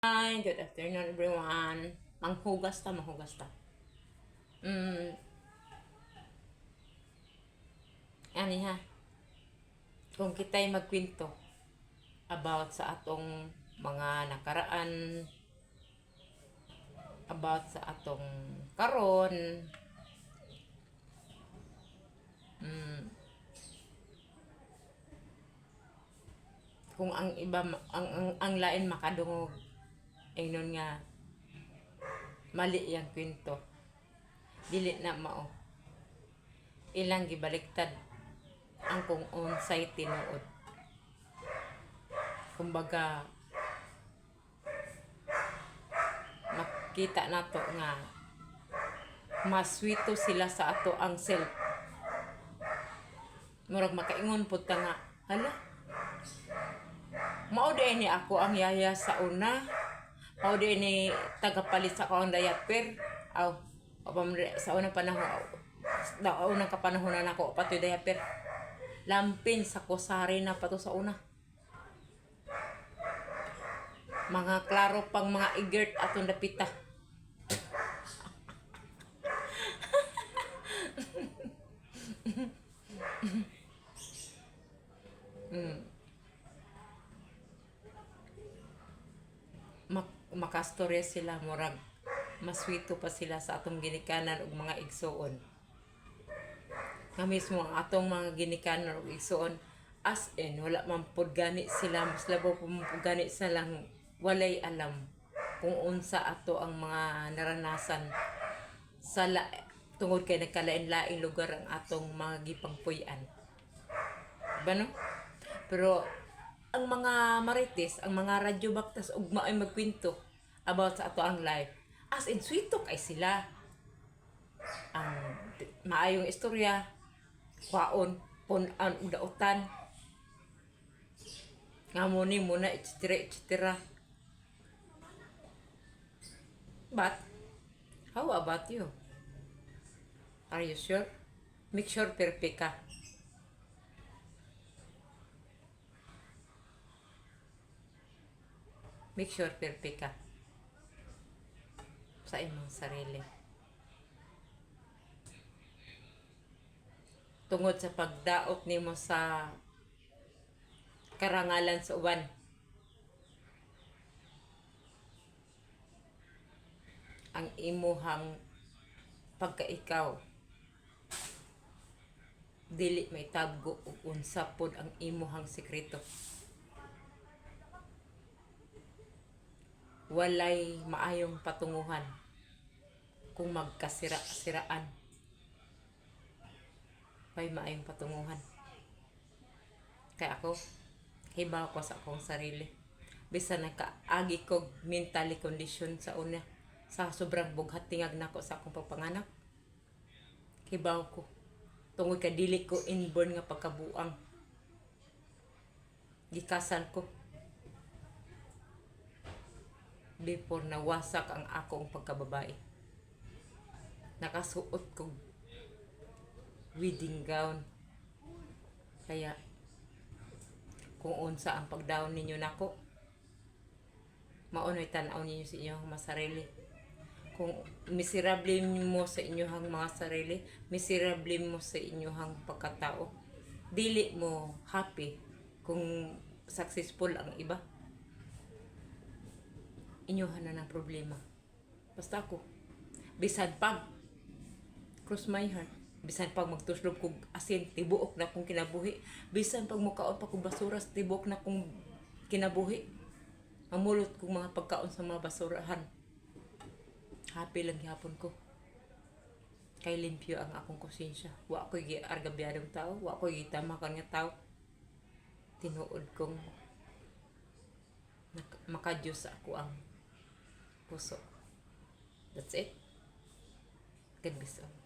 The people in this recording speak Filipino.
Hi, good afternoon everyone. Manghugas ta. Ani ha, kung kita'y magkwento about sa atong mga nakaraan, about sa atong karon, kung ang iba, ang lain makadungog, ingnon nga, mali yang kwento. Dili na mao. Ilang gibaliktad ang kung unsay tinuod. Kumbaga, makita nato nga maswito sila sa ato ang self. Murag makaingon pud ta nga, hala, mao di ni ako ang yaya sa una. Mao di ni tagapalit sa ako ang diaper. Aw, sa unang panahon, unang kapanahonan ako patoy diaper. Lampin sa kusari na pato sa una. Mga klaro pang mga igert atong dapita. Makastorya sila, murag maswito pa sila sa atong ginikanan ug mga igsuon. Nga mismo ang atong mga ginikanan ug igsuon, as in wala man pud gani sila, mas labaw po gani sa lang walay alam kung unsa ato ang mga naranasan sa tungod kay nagkalain-laing lugar ang atong mga gipangpuy-an. Diba no? Pero ang mga marites, ang mga radyo baktas ug maay magkwento about sa ato ang life. As in, sweeto kay sila. Ang maayong istorya, kwaon, punan, udautan, nga muni muna, etc. But, how about you? Are you sure? Make sure perfect ka. Make sure perfect ka sa imong sarili. Tungod sa pagdaot nimo sa karangalan sa uban. Ang imuhang pagkaikaw dili may tabgo ug unsa pod ang imuhang sekreto. Walay maayong patunguhan kung magkasira-siraan. May maayong patunguhan. Kaya ako, hibaw ko sa akong sarili. Bisa nagkaagi ko mentally condition sa una. Sa sobrang bughat tingag na ko sa akong pagpanganak. Hibaw ko. Tungod ka dili ko inborn nga pagkabuang. Gikasan ko. Before nawasak ang akong pagkababae. Nakasuot ko wedding gown. Kaya kung unsa ang pagdaon ninyo nako, maunoy tan-aw ninyo sa inyong mga sarili. Kung miserable mo sa inyong mga sarili, miserable mo sa inyong pagkatao, dili mo happy kung successful ang iba. Inyuhan na ng problema. Basta ako, bisan pag cross my heart, bisan pag magtuslob kog asin, tibuok na kong kinabuhi. Bisan pag mukaon pa kong basura, tibuok na kong kinabuhi. Mamulot kong mga pagkaon sa mga basurahan. Happy lang gihapon ko. Kay limpyo ang akong konsensya. Wa ko'y giargabyadong tao, wa ko'y gitamakan nga tao. Tinuod kong makadiyos sa ako ang puso. That's it. God bless all.